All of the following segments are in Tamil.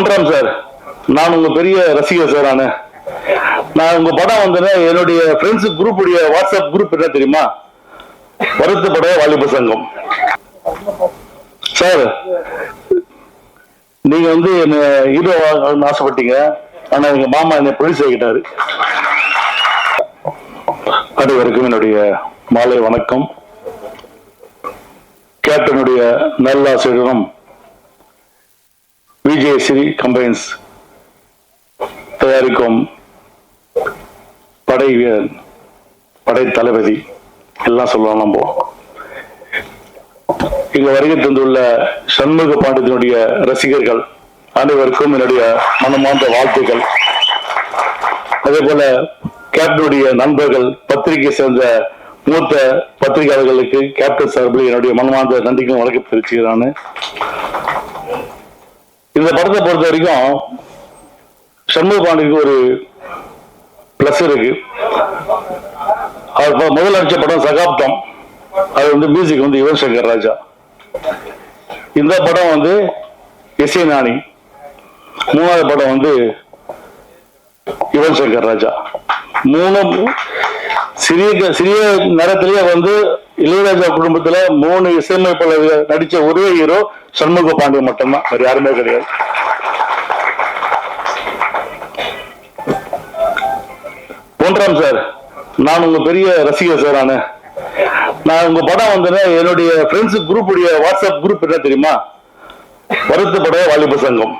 பொன்ராம் சார், நான் உங்க பெரிய ரசிகர் சார். நான் உங்க படம் வந்து என்னுடைய ஃப்ரெண்ட்ஸ் குரூப் உடைய வாட்ஸ்அப் குரூப் என்ன தெரியுமா? வருத்தப்பட வாலிப சங்கம். சார், நீங்க வந்து என்ன ஹீரோ ஆசைப்பட்டீங்க, ஆனா எங்க மாமா என்னை ப்ரொடியூஸ் ஆகிட்டாரு. அனைவருக்கும் என்னுடைய மாலை வணக்கம். கேப்டனுடைய நல்லாசிரியரும் விஜயஸ்ரீ கம்பைன்ஸ் தயாரிக்கும் படை வீரன், படை தளபதி எல்லாம் சொல்லலாம். நம்ம இங்க வருகை தந்துள்ள சண்முக பாண்டியனுடைய ரசிகர்கள் அனைவருக்கும் என்னுடைய மனமார்ந்த வாழ்த்துக்கள். அதே போல கேப்டனுடைய நண்பர்கள், பத்திரிகை சேர்ந்த மூத்த பத்திரிகையாளர்களுக்கு கேப்டன் சார்பில் என்னுடைய மனமார்ந்த நன்றிக்கும் வணக்கம் தெரிவிச்சுக்கிறான். இந்த படத்தை பொறுத்த வரைக்கும் சண்முக பாண்டியனுக்கு ஒரு பிளஸ் இருக்கு. அவர் முதல் நடிச்ச படம் சகாப்தம், அது வந்து மியூசிக் வந்து யுவன் சங்கர் ராஜா. இந்த படம் வந்து இசை ஞானி. மூணாவது படம் வந்து யுவன் சங்கர் ராஜா. மூணும் சிறிய நேரத்திலேயே வந்து இளையராஜா குடும்பத்துல 3 இசையமைப்பாளர்கள் நடிச்ச ஒரே ஹீரோ சண்முக பாண்டியன் மட்டும்தான், வேற யாருமே கிடையாது. பொன்ராம் சார், நான் உங்க பெரிய ரசிகர் சார். நான் உங்க படம் வந்து என்னுடைய ஃப்ரெண்ட்ஸ் குரூப் உடைய வாட்ஸ்அப் குரூப் என்ன தெரியுமா? வருத்தப்பட வாலிப சங்கம்,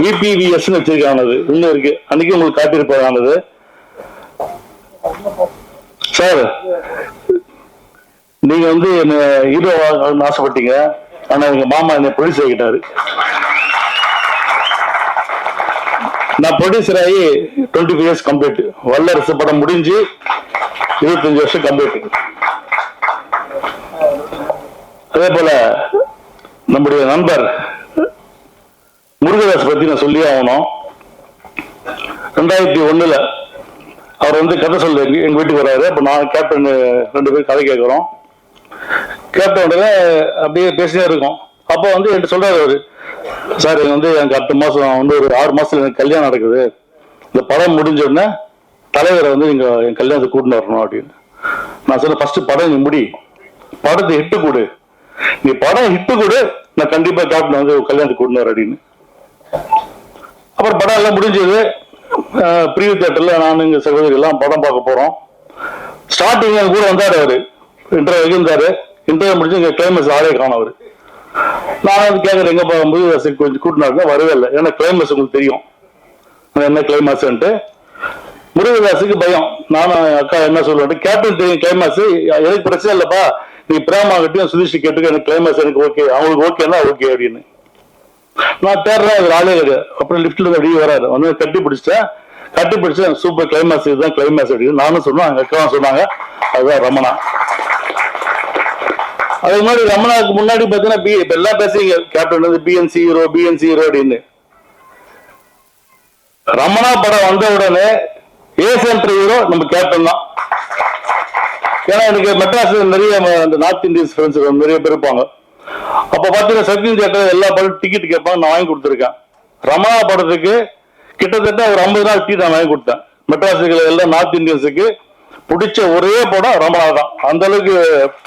EPVS வச்சிருக்கானது இன்னும் இருக்கு. அன்னைக்கு உங்களுக்கு காட்டியிருப்பதானது. சார், நீங்க வந்து என்ன ஹீரோ ஆசைப்பட்டீங்க, ஆனா எங்க மாமா என்னை ப்ரொடியூஸ் ஆகிட்டாரு. நான் ப்ரொடியூசர் ஆகி 25 இயர்ஸ் கம்ப்ளீட். வல்லரசு படம் முடிஞ்சு 25 வருஷம் கம்ப்ளீட். அதே போல நம்முடைய நண்பர் முருகதாஸ் பத்தி நான் சொல்லியே ஆகணும். 2001 அவர் வந்து கதை சொல்ல எங்க வீட்டுக்கு வர்றாரு. அப்ப நான் கேப்டன் 2 பேரும் கதை கேட்கிறோம். கேப்டன் அப்படியே பேசினே இருக்கோம். அப்போ வந்து என்கிட்ட சொல்றாரு அவரு, சார் வந்து எனக்கு அடுத்த மாசம் வந்து ஒரு 6 மாசத்துல எனக்கு கல்யாணம் நடக்குது. இந்த படம் முடிஞ்ச உடனே தலைவரை வந்து நீங்க என் கல்யாணத்தை கூட்டின்னு வரணும் அப்படின்னு. நான் சொன்னேன், ஃபர்ஸ்ட் படம் நீ முடி, படத்தை ஹிட்டு கொடு, நீ படம் ஹிட்டு கொடு, நான் கண்டிப்பா கேப்டன் வந்து கல்யாணத்துக்கு கூட்டின்னு வர அப்படின்னு. அப்புறம் படம் எல்லாம் முடிஞ்சது. பிரிவு தியேட்டர்ல நான் எங்க சகோதரி எல்லாம் படம் பார்க்க போறோம். ஸ்டார்டிங் கூட வந்தாரு அவரு, இன்டர்வியூ இருந்தாரு. இன்டர்வியூ முடிஞ்சு இங்க கிளைமேக்ஸ் ஆளே காணும் அவரு. நான் வந்து கேட்கறேன், எங்க முருகதாசுக்கு கொஞ்சம் கூட்டினாருங்க, வரவே இல்லை. ஏன்னா கிளைமேக்ஸ் உங்களுக்கு தெரியும் என்ன கிளைமேக்ஸ்ன்ட்டு. முருகதாசுக்கு பயம். நானும் அக்கா என்ன சொல்லுவேன், கேப்டன் தெரியும் கிளைமேக்ஸ், எனக்கு பிரச்சனை இல்லப்பா, நீ பிரேமா கிட்டையும் சுதீஷ் கேட்டுக்க, எனக்கு கிளைமேக்ஸ் எனக்கு ஓகே, அவங்களுக்கு ஓகேன்னா ஓகே அப்படின்னு. நான் தேடுறேன், அது ஆளே கிடையாது. அப்புறம் லிப்ட்ல இருந்து அப்படியே வராரு, வந்து கட்டி பிடிச்சேன், சூப்பர் கிளைமேக்ஸ், இதுதான் கிளைமேக்ஸ் அப்படின்னு நானும் சொன்னேன், எங்க அக்காவும் சொன்னாங்க, அதுதான் ரமணா. அதுக்கு முன்னாடி ரமணாவுக்கு முன்னாடி பாத்தீங்கன்னா எல்லாம் பேசுறீங்க, கேப்டன் வந்து பிஎன்சி ஹீரோ அப்படின்னு. ரமணா படம் வந்த உடனே ஏ சென்டர் ஹீரோ நம்ம கேப்டன் தான். ஏன்னா எனக்கு மெட்ராஸ்ல நிறைய அந்த நார்த் இந்தியன்ஸ் ஃப்ரெண்ட்ஸ் நிறைய பேர் இருப்பாங்க. அப்ப பாத்தீங்கன்னா சத்யம் தியேட்டர் எல்லா படம் டிக்கெட் கேட்பாங்க, நான் வாங்கி கொடுத்துருக்கேன். ரமணா படத்துக்கு கிட்டத்தட்ட ஒரு 50 நாள் டீ நான் வாங்கி கொடுத்தேன். மெட்ராஸுக்கு எல்லாம் நார்த் இந்தியன்ஸுக்கு பிடிச்ச ஒரே படம் ரமணா தான். அந்த அளவுக்கு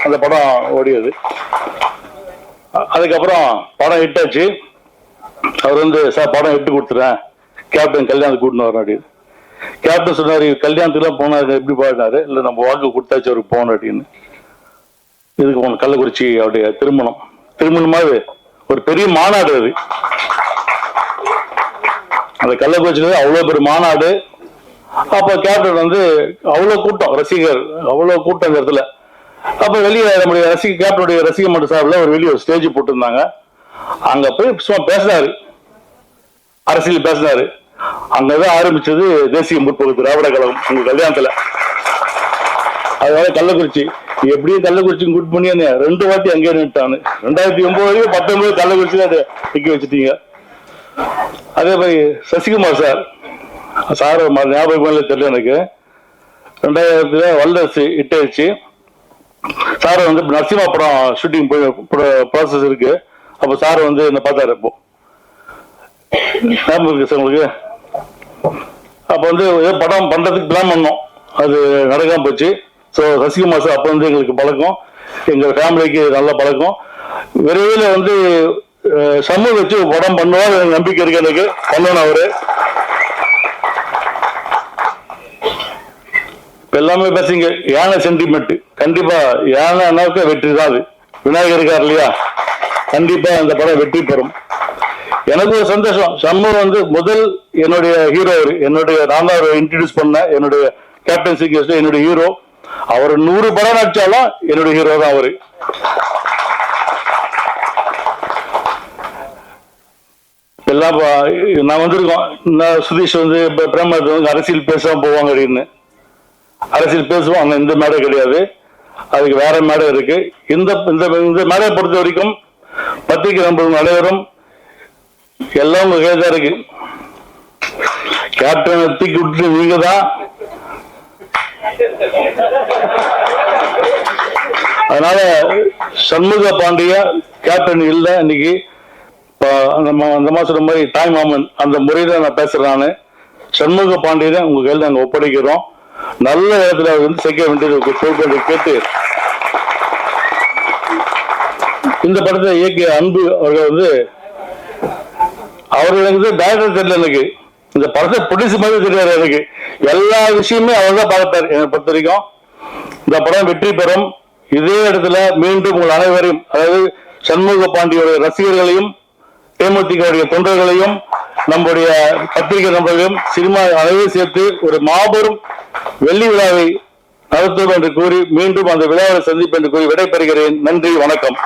அந்த படம் ஓடியது. அதுக்கப்புறம் படம் ஹிட் ஆச்சு. அவர் வந்து சார் படம் ஹிட் கொடுத்துறேன், கேப்டன் கல்யாணத்துக்கு கூட்டின்னு வரணும் அப்படின்னு. கேப்டன் சொன்னாரு, கல்யாணத்துக்குலாம் போனாரு எப்படி பாடினாரு, இல்லை நம்ம வாக்கு கொடுத்தாச்சு அவருக்கு போகணும் அப்படின்னு. இதுக்கு போகணும் கள்ளக்குறிச்சி அவருடைய திருமணமாவது ஒரு பெரிய மாநாடு அது. அந்த கள்ளக்குறிச்சியில அவ்வளவு பெரிய மாநாடு. அப்ப கேப்டன் வந்து அவ்வளவு கூட்டம், ரசிகர் அவ்வளவு கூட்டம் இந்த இடத்துல. அப்ப வெளியே நம்முடைய கேப்டனுடைய ரசிக மன்ற சார்பில் ஒரு வெளியே ஒரு ஸ்டேஜ் போட்டிருந்தாங்க. அங்க போய் சும்மா பேசினாரு, அரசியல் பேசினாரு. அங்கதான் ஆரம்பிச்சது தேசிய முற்போக்கு திராவிட கழகம் உங்க கல்யாணத்துல. அதனால கள்ளக்குறிச்சி எப்படியும் கள்ளக்குறிச்சி கூட்டு பண்ணி 2 வாட்டி அங்கே நிட்டானு. 2009 19 கள்ளக்குறிச்சியில அதை நிக்க வச்சுட்டீங்க. அதே மாதிரி சசிகுமார் சார் ஞாபகம் தெரியல எனக்கு. 2000 வல்லரசு ஹிட் ஆயிடுச்சு. சார் வந்து நரசிம்மா படம் ஷூட்டிங் போய் ப்ராசஸ் இருக்கு. அப்போ சார் வந்து என்ன பார்த்தாரு. இப்போ ஞாபகம் இருக்கு சார் உங்களுக்கு. அப்போ வந்து ஏதோ படம் பண்றதுக்கு பிளான் பண்ணோம், அது நடக்காம போச்சு. ஸோ சசிகுமார் சார் அப்போ வந்து எங்களுக்கு பழக்கம், எங்கள் ஃபேமிலிக்கு நல்ல பழக்கம். விரைவில் வந்து சமூக வச்சு படம் பண்ணுவார் நம்பிக்கை இருக்கு எனக்கு. பண்ணணும் அவரு. எல்லாமே பேசுங்க. யானை சென்டிமெண்ட் கண்டிப்பா யானை அளவுக்கு வெற்றி தான். அது விநாயகர் இருக்கார் இல்லையா, கண்டிப்பா அந்த படம் வெற்றி பெறும். எனக்கு ஒரு சந்தோஷம். சண்முகம் வந்து முதல் என்னுடைய ஹீரோ அவரு. நான் தான் இன்ட்ரடியூஸ் பண்ண என்னுடைய கேப்டன்சி என்னுடைய ஹீரோ. அவர் 100 படம் நடிச்சாலும் என்னுடைய ஹீரோ தான் அவரு. எல்லாம் நான் வந்திருக்கோம். சுதீஷ் வந்து பிரேமத்து வந்து அரசியல் பேசாம போவாங்க அப்படின்னு. அரசியல் பேசுவோம், அங்க இந்த மேடை கிடையாது, அதுக்கு வேற மேடை இருக்கு. இந்த மேடையை பொறுத்த வரைக்கும் பத்திரிகை நண்பர்கள் அனைவரும் எல்லாம் உங்க கையில் தான் இருக்கு. கேப்டன் தூக்கி விட்டு நீங்க தான். அதனால சண்முக பாண்டிய கேப்டன் இல்ல இன்னைக்கு. அந்த மாசம் மாதிரி தாய் மாமன் அந்த முறையில நான் பேசுறேன். நானு சண்முக பாண்டியனை உங்க கையில் நாங்க ஒப்படைக்கிறோம். நல்ல இடத்துல வந்து சேர்க்க வேண்டியது கேட்டு இந்த படத்தை இயக்கிய அன்பு அவர்கள் வந்து அவர்களுக்கு டைரக்டர் தெரியல எனக்கு. இந்த படத்தை ப்ரொடியூஸ் மாதிரி தெரியாது எனக்கு. எல்லா விஷயமே அவர் தான் பார்த்தார். என்னை பொறுத்த வரைக்கும் இந்த படம் வெற்றி பெறும். இதே இடத்துல மீண்டும் உங்கள் அனைவரையும், அதாவது சண்முக பாண்டியோட ரசிகர்களையும், தேமுதிக தொண்டர்களையும், நம்முடைய பத்திரிகை நண்பர்களையும், சினிமா அனைவரும் சேர்த்து ஒரு மாபெரும் வெள்ளி விழாவை நடத்தும் என்று கூறி மீண்டும் அந்த விழாவை சந்திப்பு என்று கூறி விடைபெறுகிறேன். நன்றி, வணக்கம்.